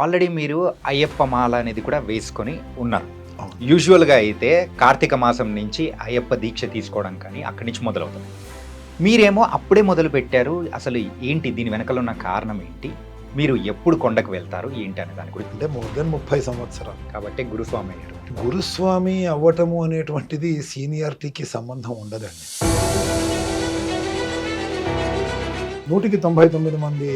Already మీరు అయ్యప్ప మాల అనేది కూడా వేసుకొని ఉన్నారు. అవును. యూజువల్‌గా అయితే కార్తీక మాసం నుంచి అయ్యప్ప దీక్ష తీసుకోవడం కానీ అక్కడి నుంచి మొదలవుతుంది. మీరేమో అప్పుడే మొదలుపెట్టారు. అసలు ఏంటి దీని వెనకాల ఉన్న కారణం ఏంటి? మీరు ఎప్పుడు కొండకు వెళ్తారు? ఏంటి అనే దాని గురించి. అంటే మోర్ దెన్ 30 సంవత్సరాలు. కాబట్టి గురుస్వామి అయ్యారు. గురుస్వామి అవ్వటము అనేటువంటిది సీనియారిటీకి సంబంధం ఉండదండి. 199 మంది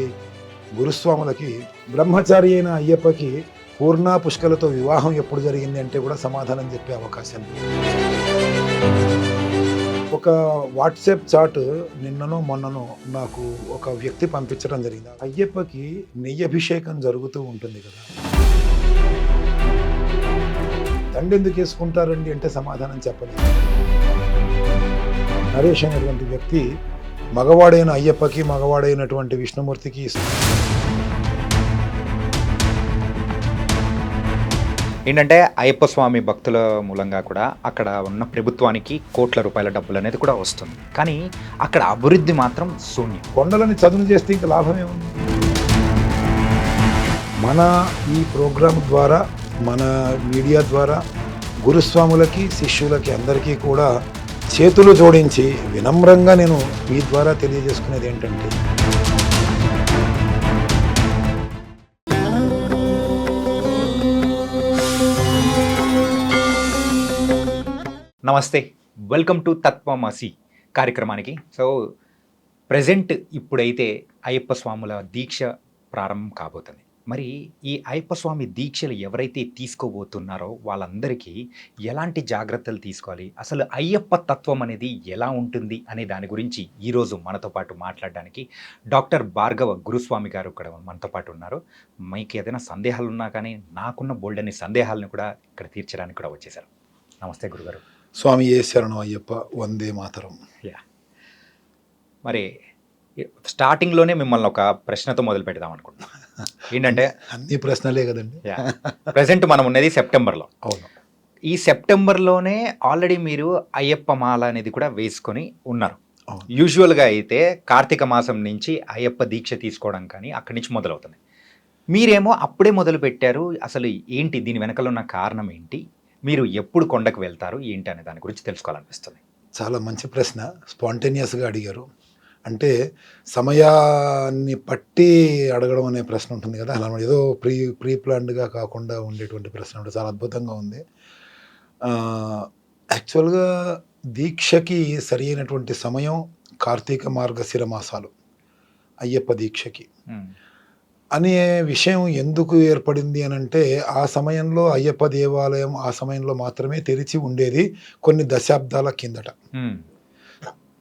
గురుస్వాములకి బ్రహ్మచారి అయిన అయ్యప్పకి పూర్ణ పుష్కలతో వివాహం ఎప్పుడు జరిగింది అంటే కూడా సమాధానం చెప్పే అవకాశం లేదు. ఒక వాట్సాప్ చాట్ నిన్ననో మొన్ననో నాకు ఒక వ్యక్తి పంపించడం జరిగింది. అయ్యప్పకి నెయ్యి అభిషేకం జరుగుతూ ఉంటుంది కదా, దండ ఎందుకు వేసుకుంటారండి అంటే సమాధానం చెప్పలేదు. నరేష్ అనేటువంటి వ్యక్తి మగవాడైన అయ్యప్పకి మగవాడైనటువంటి విష్ణుమూర్తికి ఏంటంటే అయ్యప్ప స్వామి భక్తుల మూలంగా కూడా అక్కడ ఉన్న ప్రభుత్వానికి కోట్ల రూపాయల డబ్బులు అనేది కూడా వస్తుంది. కానీ అక్కడ అభివృద్ధి మాత్రం శూన్యం. కొండలని చదును చేస్తే ఇంకా లాభమే ఉంది. మన ఈ ప్రోగ్రాం ద్వారా, మన మీడియా ద్వారా గురుస్వాములకి శిష్యులకి అందరికీ కూడా చేతులు జోడించి వినమ్రంగా నేను మీ ద్వారా తెలియజేసుకునేది ఏంటంటే, నమస్తే, వెల్కమ్ టు తత్వమసి కార్యక్రమానికి. సో ప్రజెంట్ ఇప్పుడైతే అయ్యప్ప స్వాముల దీక్ష ప్రారంభం కాబోతుంది. మరి ఈ అయ్యప్ప స్వామి దీక్షలు ఎవరైతే తీసుకోబోతున్నారో వాళ్ళందరికీ ఎలాంటి జాగ్రత్తలు తీసుకోవాలి, అసలు అయ్యప్ప తత్వం అనేది ఎలా ఉంటుంది అనే దాని గురించి ఈరోజు మనతో పాటు మాట్లాడడానికి డాక్టర్ భార్గవ గురుస్వామి గారు ఇక్కడ మనతో పాటు ఉన్నారు. మీకు ఏదైనా సందేహాలు ఉన్నా కానీ నాకున్న బోల్డని సందేహాలను కూడా ఇక్కడ తీర్చడానికి కూడా వచ్చేసారు. నమస్తే గురుగారు. స్వామి ఏ శరణం అయ్యప్ప, వందే మాతరం. యా, మరి స్టార్టింగ్లోనే మిమ్మల్ని ఒక ప్రశ్నతో మొదలు పెడదాం అనుకుంటున్నాను. ఏంటంటే అన్ని ప్రశ్నలే కదండి. ప్రజెంట్ మనం ఉన్నది సెప్టెంబర్లో. అవును. ఈ సెప్టెంబర్లోనే ఆల్రెడీ మీరు అయ్యప్ప మాల అనేది కూడా వేసుకొని ఉన్నారు. అవును. యూజువల్గా అయితే కార్తీక మాసం నుంచి అయ్యప్ప దీక్ష తీసుకోవడం కానీ అక్కడి నుంచి మొదలవుతుంది. మీరేమో అప్పుడే మొదలు పెట్టారు. అసలు ఏంటి దీని వెనకాల ఉన్న కారణం ఏంటి? మీరు ఎప్పుడు కొండకు వెళ్తారు ఏంటి అనే దాని గురించి తెలుసుకోవాలనిపిస్తుంది. చాలా మంచి ప్రశ్న, స్పాంటేనియస్గా అడిగారు. అంటే సమయాన్ని పట్టి అడగడం అనే ప్రశ్న ఉంటుంది కదా, అలా ఏదో ప్రీ ప్లాన్డ్గా కాకుండా ఉండేటువంటి ప్రశ్న ఉంటుంది. చాలా అద్భుతంగా ఉంది. యాక్చువల్గా దీక్షకి సరి అయినటువంటి సమయం కార్తీక మార్గశిర మాసాలు అయ్యప్ప దీక్షకి అనే విషయం ఎందుకు ఏర్పడింది అని అంటే, ఆ సమయంలో అయ్యప్ప దేవాలయం ఆ సమయంలో మాత్రమే తెరిచి ఉండేది కొన్ని దశాబ్దాల కిందట.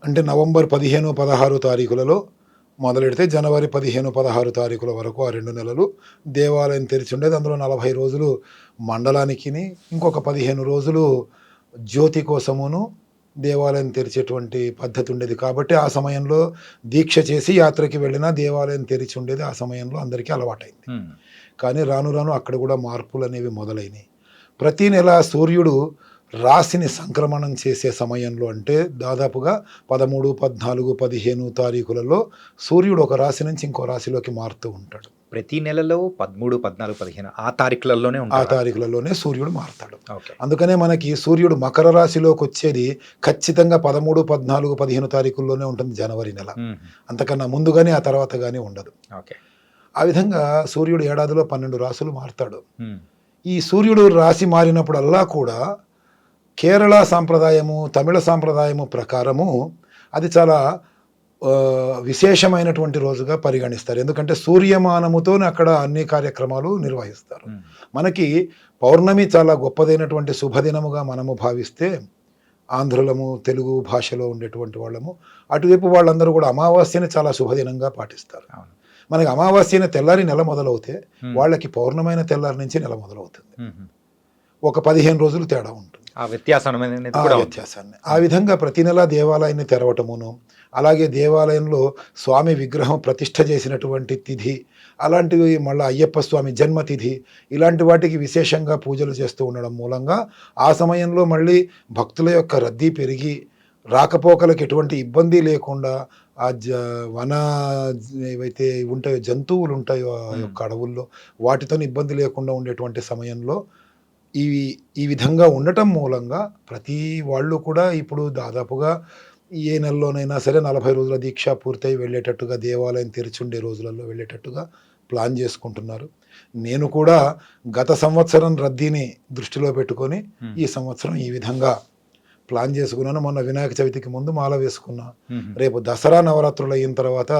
అంటే నవంబర్ 15-16 తారీఖులలో మొదలెడితే జనవరి 15-16 తారీఖుల వరకు ఆ 2 నెలలు దేవాలయం తెరిచి ఉండేది. అందులో 40 రోజులు మండలానికి, ఇంకొక 15 రోజులు జ్యోతి కోసమును దేవాలయం తెరిచేటువంటి పద్ధతి ఉండేది. కాబట్టి ఆ సమయంలో దీక్ష చేసి యాత్రకి వెళ్ళినా దేవాలయం తెరిచి ఉండేది. ఆ సమయంలో అందరికీ అలవాటైంది. కానీ రాను రాను అక్కడ కూడా మార్పులు అనేవి మొదలైనవి. ప్రతి నెల సూర్యుడు రాశిని సంక్రమణం చేసే సమయంలో, అంటే దాదాపుగా 13, 14, 15 తారీఖులలో సూర్యుడు ఒక రాశి నుంచి ఇంకో రాశిలోకి మారుతూ ఉంటాడు. ప్రతి నెలలో 13, 14, 15 ఆ తారీఖులలోనే ఆ తారీఖులలోనే సూర్యుడు మారుతాడు. ఓకే. అందుకనే మనకి సూర్యుడు మకర రాశిలోకి వచ్చేది ఖచ్చితంగా 13, 14, 15 తారీఖుల్లోనే ఉంటుంది, జనవరి నెల. అంతకన్నా ముందు కానీ ఆ తర్వాత కానీ ఉండదు. ఓకే. ఆ విధంగా సూర్యుడు ఏడాదిలో 12 రాశులు మారుతాడు. ఈ సూర్యుడు రాశి మారినప్పుడల్లా కూడా కేరళ సాంప్రదాయము, తమిళ సాంప్రదాయము ప్రకారము అది చాలా విశేషమైనటువంటి రోజుగా పరిగణిస్తారు. ఎందుకంటే సూర్యమానముతోనే అక్కడ అన్ని కార్యక్రమాలు నిర్వహిస్తారు. మనకి పౌర్ణమి చాలా గొప్పదైనటువంటి శుభదినముగా మనము భావిస్తే, ఆంధ్రులము, తెలుగు భాషలో ఉండేటువంటి వాళ్ళము, అటువైపు వాళ్ళందరూ కూడా అమావాస్యని చాలా శుభదినంగా పాటిస్తారు. మనకి అమావాస్యని తెల్లారి నెల మొదలవుతే వాళ్ళకి పౌర్ణమైన తెల్లారి నుంచి నెల మొదలవుతుంది. ఒక 15 రోజులు తేడా ఉంటుంది. ఆ వ్యత్యాసాన్ని ఆ విధంగా ప్రతి నెల దేవాలయాన్ని తెరవటమును, అలాగే దేవాలయంలో స్వామి విగ్రహం ప్రతిష్ఠ చేసినటువంటి తిథి, అలాంటివి మళ్ళీ అయ్యప్ప స్వామి జన్మతిథి, ఇలాంటి వాటికి విశేషంగా పూజలు చేస్తూ ఉండడం మూలంగా ఆ సమయంలో మళ్ళీ భక్తుల యొక్క రద్దీ పెరిగి రాకపోకలకు ఎటువంటి ఇబ్బంది లేకుండా ఆ వన ఏవైతే ఉంటాయో జంతువులు ఉంటాయో ఆ యొక్క అడవుల్లో వాటితో ఇబ్బంది లేకుండా ఉండేటువంటి సమయంలో ఈ ఈ విధంగా ఉండటం మూలంగా ప్రతి వాళ్ళు కూడా ఇప్పుడు దాదాపుగా ఏ నెలలోనైనా సరే 40 రోజుల దీక్ష పూర్తయి వెళ్ళేటట్టుగా దేవాలయం తెరిచుండే రోజులలో వెళ్ళేటట్టుగా ప్లాన్ చేసుకుంటున్నారు. నేను కూడా గత సంవత్సరం రద్దీని దృష్టిలో పెట్టుకొని ఈ సంవత్సరం ఈ విధంగా ప్లాన్ చేసుకున్నాను. మొన్న వినాయక చవితికి ముందు మాల వేసుకున్నా. రేపు దసరా నవరాత్రులు అయిన తర్వాత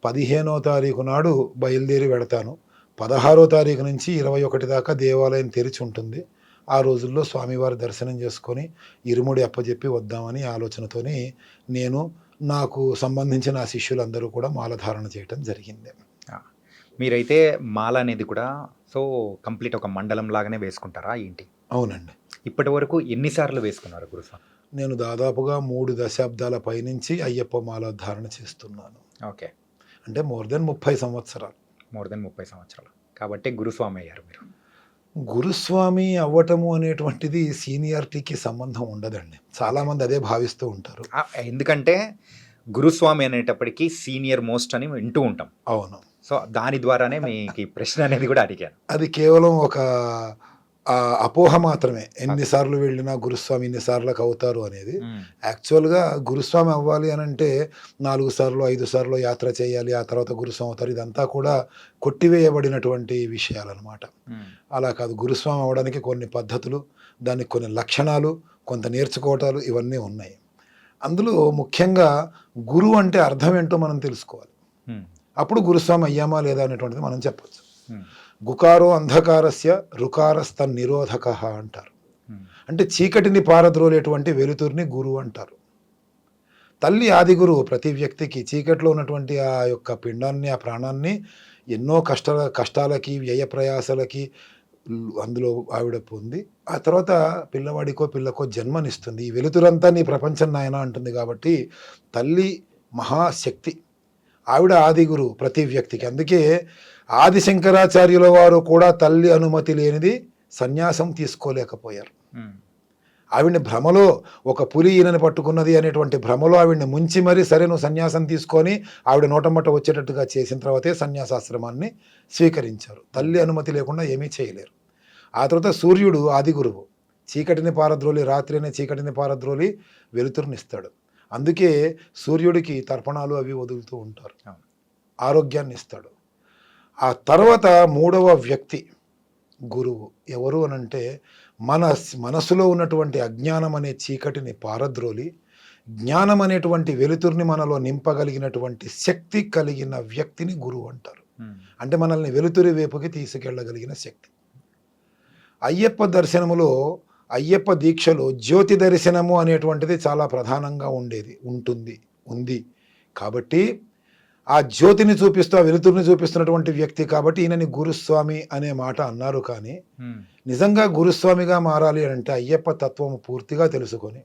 15వ తారీఖు నాడు బయలుదేరి వెడతాను. 16వ తారీఖు నుంచి 21 దాకా దేవాలయం తెరిచి ఉంటుంది. ఆ రోజుల్లో స్వామివారి దర్శనం చేసుకొని ఇరుముడి అప్పజెప్పి వద్దామని ఆలోచనతోని నేను నాకు సంబంధించిన ఆ శిష్యులందరూ కూడా మాలధారణ చేయటం జరిగింది. మీరైతే మాల అనేది కూడా సో కంప్లీట్ ఒక మండలం లాగానే వేసుకుంటారా ఏంటి? అవునండి. ఇప్పటి వరకు ఎన్నిసార్లు వేసుకున్నారు గురుస్వామి? నేను దాదాపుగా 3 దశాబ్దాల పైనుంచి అయ్యప్ప మాల ధారణ చేస్తున్నాను. ఓకే. అంటే మోర్ దెన్ 30 సంవత్సరాలు. మోర్ దెన్ 30 సంవత్సరాలు కాబట్టి గురుస్వామి అయ్యారు మీరు. గురుస్వామి అవ్వటము అనేటువంటిది సీనియారిటీకి సంబంధం ఉండదండి. చాలామంది అదే భావిస్తూ ఉంటారు. ఎందుకంటే గురుస్వామి అనేటప్పటికీ సీనియర్ మోస్ట్ అని వింటూ ఉంటాం. అవును. సో దాని ద్వారానే మీకు ఈ ప్రశ్న అనేది కూడా అడిగాను. అది కేవలం ఒక అపోహ మాత్రమే. ఎన్నిసార్లు వెళ్ళినా గురుస్వామి ఇన్నిసార్లకు అవుతారు అనేది. యాక్చువల్గా గురుస్వామి అవ్వాలి అని అంటే 4 సార్లు 5 సార్లు యాత్ర చేయాలి, ఆ తర్వాత గురుస్వామి అవుతారు. ఇదంతా కూడా కొట్టివేయబడినటువంటి విషయాలన్నమాట. అలా కాదు. గురుస్వామి అవ్వడానికి కొన్ని పద్ధతులు, దానికి కొన్ని లక్షణాలు, కొంత నేర్చుకోవటాలు ఇవన్నీ ఉన్నాయి. అందులో ముఖ్యంగా గురువు అంటే అర్థం ఏంటో మనం తెలుసుకోవాలి. అప్పుడు గురుస్వామి అయ్యామా లేదా అనేటువంటిది మనం చెప్పచ్చు. గుకారో అంధకారస్య రుకారస్త నిరోధక అంటారు. అంటే చీకటిని పారద్రోలేటువంటి వెలుతురిని గురువు అంటారు. తల్లి ఆది గురువు ప్రతి వ్యక్తికి చీకట్లో ఉన్నటువంటి ఆ యొక్క పిండాన్ని, ఆ ప్రాణాన్ని ఎన్నో కష్టాలకి వ్యయ ప్రయాసలకి అందులో ఆవిడ పొంది ఆ తర్వాత పిల్లవాడికో పిల్లకో జన్మనిస్తుంది. ఈ వెలుతురంతా నీ ప్రపంచం నాయన అంటుంది. కాబట్టి తల్లి మహాశక్తి, ఆవిడ ఆది గురువు ప్రతి వ్యక్తికి. అందుకే ఆది శంకరాచార్యుల వారు కూడా తల్లి అనుమతి లేనిది సన్యాసం తీసుకోలేకపోయారు. ఆవిడ్ని భ్రమలో ఒక పులి ఈయనని పట్టుకున్నది అనేటువంటి భ్రమలో ఆవిడ్ని ముంచి మరీ సరే నువ్వు సన్యాసం తీసుకొని ఆవిడ నోటమ్మట వచ్చేటట్టుగా చేసిన తర్వాతే సన్యాసాశ్రమాన్ని స్వీకరించారు. తల్లి అనుమతి లేకుండా ఏమీ చేయలేరు. ఆ తర్వాత సూర్యుడు ఆది గురువు. చీకటిని పారద్రోలి, రాత్రి అనే చీకటిని పారద్రోలి వెలుతురునిస్తాడు. అందుకే సూర్యుడికి తర్పణాలు అవి వదులుతూ ఉంటారు, ఆరోగ్యాన్ని ఇస్తాడు. ఆ తర్వాత 3వ వ్యక్తి గురువు ఎవరు అనంటే మనసులో ఉన్నటువంటి అజ్ఞానం అనే చీకటిని పారద్రోలి జ్ఞానం అనేటువంటి వెలుతురిని మనలో నింపగలిగినటువంటి శక్తి కలిగిన వ్యక్తిని గురువు అంటారు. అంటే మనల్ని వెలుతురి వైపుకి తీసుకెళ్ళగలిగిన శక్తి. అయ్యప్ప దర్శనములో, అయ్యప్ప దీక్షలో జ్యోతి దర్శనము అనేటువంటిది చాలా ప్రధానంగా ఉంది. కాబట్టి ఆ జ్యోతిని చూపిస్తూ, ఆ వెలుతురిని చూపిస్తున్నటువంటి వ్యక్తి కాబట్టి ఈయనని గురుస్వామి అనే మాట అన్నారు. కానీ నిజంగా గురుస్వామిగా మారాలి అంటే అయ్యప్ప తత్వము పూర్తిగా తెలుసుకొని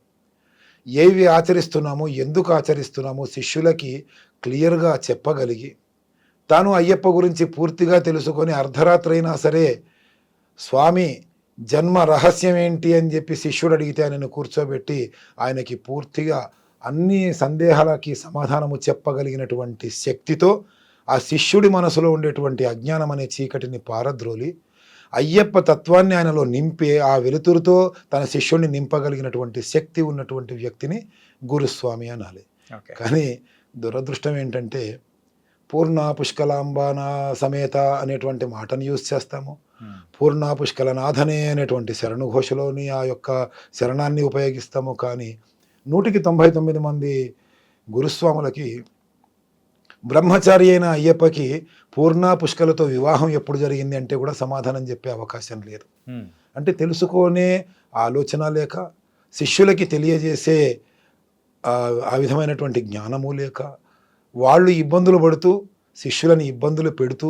ఏవి ఆచరిస్తున్నామో, ఎందుకు ఆచరిస్తున్నామో శిష్యులకి క్లియర్గా చెప్పగలిగి, తాను అయ్యప్ప గురించి పూర్తిగా తెలుసుకొని అర్ధరాత్రి అయినా సరే స్వామి జన్మ రహస్యం ఏంటి అని చెప్పి శిష్యుడు అడిగితే ఆయనను కూర్చోబెట్టి ఆయనకి పూర్తిగా అన్ని సందేహాలకి సమాధానము చెప్పగలిగినటువంటి శక్తితో ఆ శిష్యుడి మనసులో ఉండేటువంటి అజ్ఞానం అనే చీకటిని పారద్రోలి అయ్యప్ప తత్వాన్ని ఆయనలో నింపే ఆ వెలుతురుతో తన శిష్యుడిని నింపగలిగినటువంటి శక్తి ఉన్నటువంటి వ్యక్తిని గురుస్వామి అనాలి. కానీ దురదృష్టం ఏంటంటే పూర్ణ పుష్కలాంబానా సమేత అనేటువంటి మాటను యూజ్ చేస్తాము. పూర్ణ పుష్కలనాథనే అనేటువంటి శరణు ఘోషలోని ఆ యొక్క శరణాన్ని ఉపయోగిస్తాము. కానీ 199 మంది గురుస్వాములకి బ్రహ్మచారి అయిన అయ్యప్పకి పూర్ణ పుష్కలతో వివాహం ఎప్పుడు జరిగింది అంటే కూడా సమాధానం చెప్పే అవకాశం లేదు. అంటే తెలుసుకునే ఆలోచన లేక, శిష్యులకి తెలియజేసే ఆ విధమైనటువంటి జ్ఞానము లేక, వాళ్ళు ఇబ్బందులు పడుతూ శిష్యులని ఇబ్బందులు పెడుతూ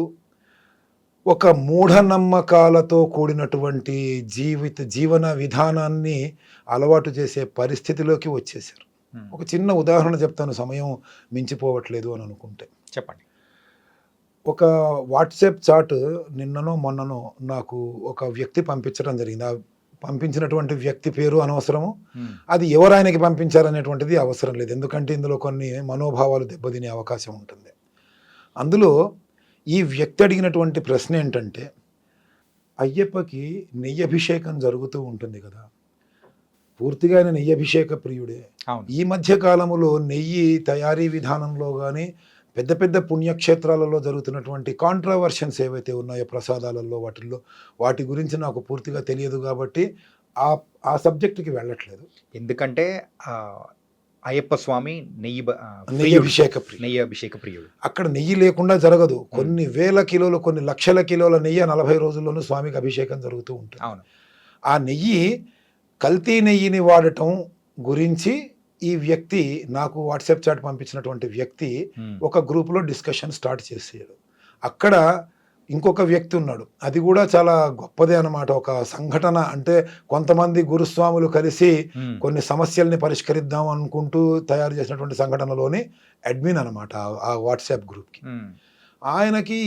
ఒక మూఢనమ్మకాలతో కూడినటువంటి జీవన విధానాన్ని అలవాటు చేసే పరిస్థితిలోకి వచ్చేసారు. ఒక చిన్న ఉదాహరణ చెప్తాను, సమయం మించిపోవట్లేదు అని అనుకుంటే. చెప్పండి. ఒక వాట్సాప్ చాట్ నిన్ననో మొన్ననో నాకు ఒక వ్యక్తి పంపించడం జరిగింది. ఆ పంపించినటువంటి వ్యక్తి పేరు అనవసరము, ఉమ్, అది ఎవరు ఆయనకి పంపించారనేటువంటిది అవసరం లేదు. ఎందుకంటే ఇందులో కొన్ని మనోభావాలు దెబ్బతినే అవకాశం ఉంటుంది. అందులో ఈ వ్యక్తి అడిగినటువంటి ప్రశ్న ఏంటంటే, అయ్యప్పకి నెయ్యి అభిషేకం జరుగుతూ ఉంటుంది కదా, పూర్తిగా ఆయన నెయ్యి అభిషేక ప్రియుడే. అవును. ఈ మధ్య కాలములో నెయ్యి తయారీ విధానంలో కానీ పెద్ద పెద్ద పుణ్యక్షేత్రాలలో జరుగుతున్నటువంటి కాంట్రవర్షన్స్ ఏవైతే ఉన్నాయో ప్రసాదాలలో వాటి గురించి నాకు పూర్తిగా తెలియదు కాబట్టి ఆ ఆ సబ్జెక్టుకి వెళ్ళట్లేదు. ఎందుకంటే ఆ, అయ్యప్ప స్వామి నెయ్యి అభిషేక ప్రియుడు. నెయ్యి అభిషేక ప్రియుడు. అక్కడ నెయ్యి లేకుండా జరగదు. కొన్ని వేల కిలోలు, కొన్ని లక్షల కిలోల నెయ్యి 40 రోజుల్లోనూ స్వామికి అభిషేకం జరుగుతూ ఉంటుంది. అవును. ఆ నెయ్యి, కల్తీ నెయ్యిని వాడటం గురించి ఈ వ్యక్తి నాకు వాట్సాప్ చాట్ పంపించినటువంటి వ్యక్తి ఉమ్, ఒక గ్రూప్లో డిస్కషన్ స్టార్ట్ చేసాడు. అక్కడ ఇంకొక వ్యక్తి ఉన్నాడు, అది కూడా చాలా గొప్పదే అన్నమాట. ఒక సంఘటన అంటే కొంతమంది గురుస్వాములు కలిసి ఉమ్, కొన్ని సమస్యల్ని పరిష్కరిద్దాం అనుకుంటూ తయారు చేసినటువంటి సంఘటనలోని అడ్మిన్ అనమాట ఆ వాట్సాప్ గ్రూప్కి. ఉమ్, ఆయనకి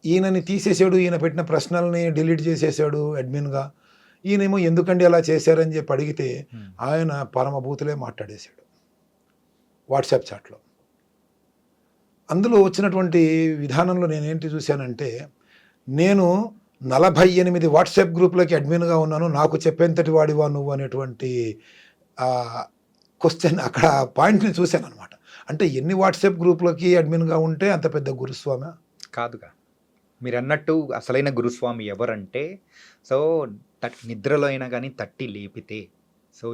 ఈయనని తీసేసాడు, ఈయన పెట్టిన ప్రశ్నల్ని డిలీట్ చేసేసాడు అడ్మిన్గా. ఈయనేమో ఎందుకండి అలా చేశారని చెప్పి అడిగితే ఉమ్, ఆయన పరమభూతులే మాట్లాడేశాడు వాట్సాప్ చాట్లో. అందులో వచ్చినటువంటి విధానంలో నేనేంటి చూశానంటే, నేను 48 వాట్సాప్ గ్రూప్లకి అడ్మిన్గా ఉన్నాను, నాకు చెప్పేంతటి వాడివా నువ్వు అనేటువంటి క్వశ్చన్ అక్కడ పాయింట్ని చూశాను అనమాట. అంటే ఎన్ని వాట్సాప్ గ్రూప్లకి అడ్మిన్గా ఉంటే అంత పెద్ద గురుస్వామి కాదుగా. మీరు అన్నట్టు అసలైన గురుస్వామి ఎవరంటే, సో నిద్రలో అయినా కానీ తట్టి లేపితే, సో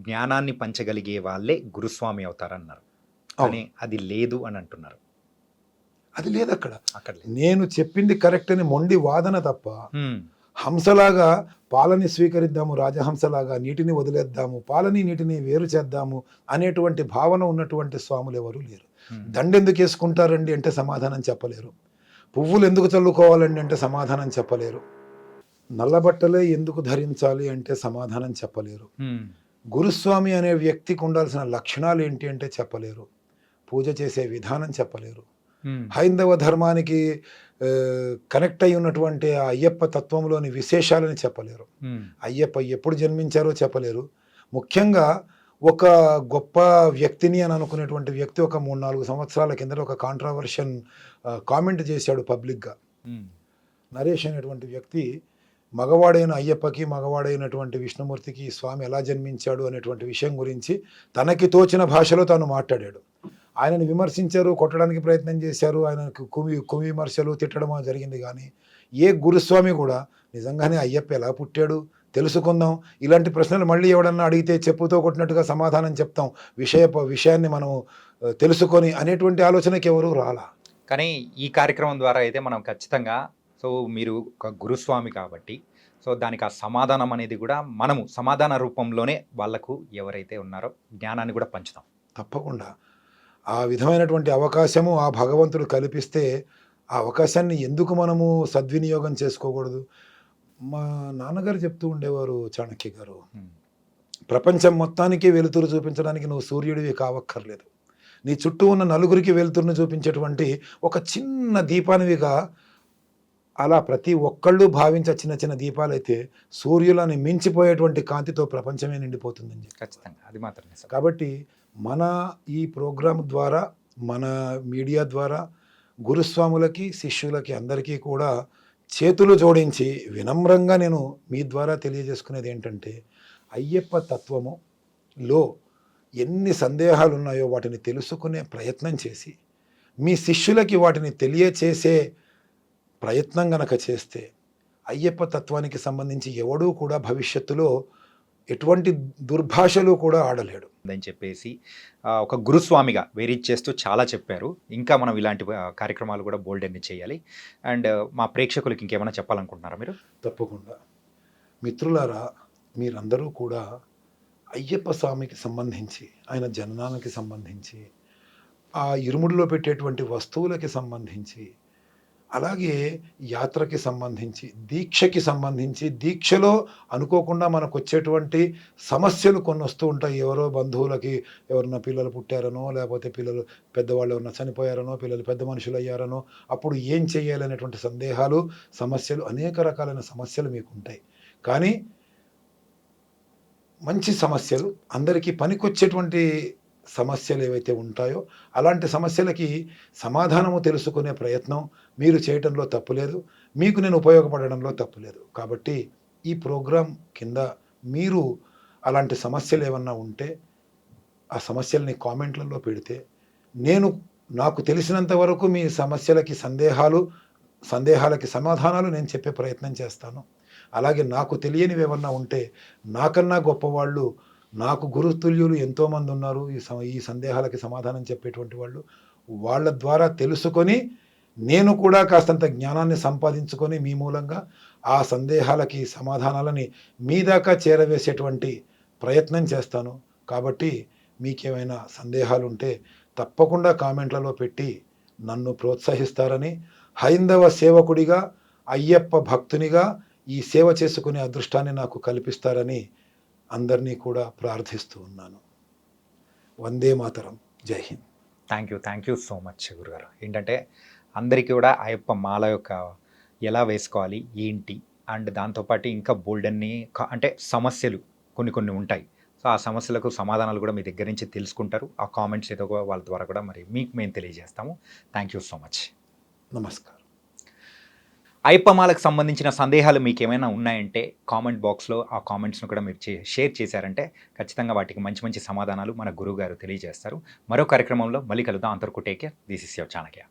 జ్ఞానాన్ని పంచగలిగే వాళ్ళే గురుస్వామి అవుతారన్నారు. కానీ అది లేదు అని అంటున్నారు. అది లేదు అక్కడ. అక్కడ లేదు. నేను చెప్పింది కరెక్ట్ అని మొండి వాదన తప్ప, ఉమ్, హంసలాగా పాలని స్వీకరిద్దాము, రాజహంసలాగా నీటిని వదిలేద్దాము, పాలని నీటిని వేరు చేద్దాము అనేటువంటి భావన ఉన్నటువంటి స్వాములు ఎవరు లేరు. ఉమ్, దండెందుకు వేసుకుంటారండి అంటే సమాధానం చెప్పలేరు. పువ్వులు ఎందుకు చల్లుకోవాలండి అంటే సమాధానం చెప్పలేరు. నల్లబట్టలే ఎందుకు ధరించాలి అంటే సమాధానం చెప్పలేరు. ఉమ్, గురుస్వామి అనే వ్యక్తికి ఉండాల్సిన లక్షణాలు ఏంటి అంటే చెప్పలేరు. పూజ చేసే విధానం చెప్పలేరు. ఉమ్, హైందవ ధర్మానికి కనెక్ట్ అయి ఉన్నటువంటి ఆ అయ్యప్ప తత్వంలోని విశేషాలని చెప్పలేరు. ఉమ్, అయ్యప్ప ఎప్పుడు జన్మించారో చెప్పలేరు. ముఖ్యంగా ఒక గొప్ప వ్యక్తిని అని అనుకునేటువంటి వ్యక్తి ఒక 3-4 సంవత్సరాల కిందట ఒక కాంట్రవర్షన్ కామెంట్ చేశాడు పబ్లిక్గా. ఉమ్, నరేష్ అనేటువంటి వ్యక్తి మగవాడైన అయ్యప్పకి, మగవాడైనటువంటి విష్ణుమూర్తికి ఈ స్వామి ఎలా జన్మించాడు అనేటువంటి విషయం గురించి తనకి తోచిన భాషలో తాను మాట్లాడాడు. ఆయనను విమర్శించారు, కొట్టడానికి ప్రయత్నం చేశారు, ఆయనకు కుమి విమర్శలు తిట్టడం జరిగింది. కానీ ఏ గురుస్వామి కూడా నిజంగానే అయ్యప్ప ఎలా పుట్టాడు తెలుసుకుందాం, ఇలాంటి ప్రశ్నలు మళ్ళీ ఎవడన్నా అడిగితే చెప్పుతో కొట్టినట్టుగా సమాధానం చెప్తాం, విషయాన్ని మనం తెలుసుకొని అనేటువంటి ఆలోచనకి ఎవరు రాలా. కానీ ఈ కార్యక్రమం ద్వారా అయితే మనం ఖచ్చితంగా, సో మీరు ఒక గురుస్వామి కాబట్టి, సో దానికి ఆ సమాధానం అనేది కూడా మనము సమాధాన రూపంలోనే వాళ్ళకు ఎవరైతే ఉన్నారో జ్ఞానాన్ని కూడా పంచుతాం. తప్పకుండా ఆ విధమైనటువంటి అవకాశము ఆ భగవంతుడు కల్పిస్తే ఆ అవకాశాన్ని ఎందుకు మనము సద్వినియోగం చేసుకోకూడదు. మా నాన్నగారు చెప్తూ ఉండేవారు, చాణక్య గారు, ఉమ్, ప్రపంచం మొత్తానికి వెలుతురు చూపించడానికి నువ్వు సూర్యుడివి కావక్కర్లేదు, నీ చుట్టూ ఉన్న నలుగురికి వెలుతురుని చూపించేటువంటి ఒక చిన్న దీపానివిగా, అలా ప్రతి ఒక్కళ్ళు భావించే చిన్న చిన్న దీపాలైతే సూర్యులని మించిపోయేటువంటి కాంతితో ప్రపంచమే నిండిపోతుందని చెప్పి. ఖచ్చితంగా అది మాత్రం నిజం. కాబట్టి మన ఈ ప్రోగ్రాం ద్వారా, మన మీడియా ద్వారా గురుస్వాములకి, శిష్యులకి అందరికీ కూడా చేతులు జోడించి వినమ్రంగా నేను మీ ద్వారా తెలియజేసుకునేది ఏంటంటే, అయ్యప్ప తత్వములో ఎన్ని సందేహాలు ఉన్నాయో వాటిని తెలుసుకునే ప్రయత్నం చేసి, మీ శిష్యులకి వాటిని తెలియచేసే ప్రయత్నం గనక చేస్తే, అయ్యప్ప తత్వానికి సంబంధించి ఎవడూ కూడా భవిష్యత్తులో ఎటువంటి దుర్భాషలు కూడా ఆడలేడు అని చెప్పేసి ఒక గురుస్వామిగా వేరీజ్ చేస్తూ చాలా చెప్పారు. ఇంకా మనం ఇలాంటి కార్యక్రమాలు కూడా బోల్డ్ అన్ని చేయాలి. అండ్ మా ప్రేక్షకులకి ఇంకేమైనా చెప్పాలనుకుంటున్నారా మీరు? తప్పకుండా. మిత్రులారా, మీరందరూ కూడా అయ్యప్ప స్వామికి సంబంధించి, ఆయన జననానికి సంబంధించి, ఆ ఇరుముడిలో పెట్టేటువంటి వస్తువులకి సంబంధించి, అలాగే యాత్రకి సంబంధించి, దీక్షకి సంబంధించి, దీక్షలో అనుకోకుండా మనకు వచ్చేటువంటి సమస్యలు కొన్ని వస్తూ ఉంటాయి. ఎవరో బంధువులకి ఎవరన్నా పిల్లలు పుట్టారనో, లేకపోతే పిల్లలు పెద్దవాళ్ళు ఎవరన్నా చనిపోయారనో, పిల్లలు పెద్ద మనుషులు అయ్యారనో, అప్పుడు ఏం చేయాలనేటువంటి సందేహాలు, సమస్యలు, అనేక రకాలైన సమస్యలు మీకు ఉంటాయి. కానీ మంచి సమస్యలు, అందరికీ పనికొచ్చేటువంటి సమస్యలు ఏవైతే ఉంటాయో అలాంటి సమస్యలకి సమాధానము తెలుసుకునే ప్రయత్నం మీరు చేయటంలో తప్పులేదు. మీకు నేను ఉపయోగపడడంలో తప్పులేదు. కాబట్టి ఈ ప్రోగ్రాం కింద మీరు అలాంటి సమస్యలు ఏమన్నా ఉంటే ఆ సమస్యల్ని కామెంట్లలో పెడితే నేను నాకు తెలిసినంత వరకు మీ సమస్యలకి సందేహాలకి సమాధానాలు నేను చెప్పే ప్రయత్నం చేస్తాను. అలాగే నాకు తెలియనివి ఏమన్నా ఉంటే నాకన్నా గొప్పవాళ్ళు, నాకు గురుతుల్యులు ఎంతోమంది ఉన్నారు ఈ సందేహాలకి సమాధానం చెప్పేటువంటి వాళ్ళు. వాళ్ళ ద్వారా తెలుసుకొని నేను కూడా కాస్తంత జ్ఞానాన్ని సంపాదించుకొని మీ మూలంగా ఆ సందేహాలకి సమాధానాలని మీ దాకా చేరవేసేటువంటి ప్రయత్నం చేస్తాను. కాబట్టి మీకేమైనా సందేహాలుంటే తప్పకుండా కామెంట్లలో పెట్టి నన్ను ప్రోత్సహిస్తారని, హైందవ సేవకుడిగా, అయ్యప్ప భక్తునిగా ఈ సేవ చేసుకునే అదృష్టాన్ని నాకు కల్పిస్తారని అందరినీ కూడా ప్రార్థిస్తూ ఉన్నాను. వందే మాతరం. జై Hind. Thank you so much గురుగారు. ఏంటంటే అందరికీ కూడా అయ్యప్ప మాల యొక్క ఎలా వేసుకోవాలి, ఏంటి, అండ్ దాంతోపాటు ఇంకా బోల్డన్ని అంటే సమస్యలు కొన్ని ఉంటాయి. సో ఆ సమస్యలకు సమాధానాలు కూడా మీ దగ్గర నుంచి తెలుసుకుంటారు. ఆ కామెంట్స్ ఏదో వాళ్ళ ద్వారా కూడా మరి మీకు మేము తెలియజేస్తాము. Thank you so much. నమస్కారం. అయ్యప్ప మాలకు సంబంధించిన సందేహాలు మీకు ఏమైనా ఉన్నాయంటే కామెంట్ బాక్స్లో ఆ కామెంట్స్ను కూడా మీరు షేర్ చేశారంటే ఖచ్చితంగా వాటికి మంచి మంచి సమాధానాలు మన గురువు గారు తెలియజేస్తారు. మరో కార్యక్రమంలో మళ్ళీ కలుద్దాం. అంతవరకు take care. This is your Chanakya.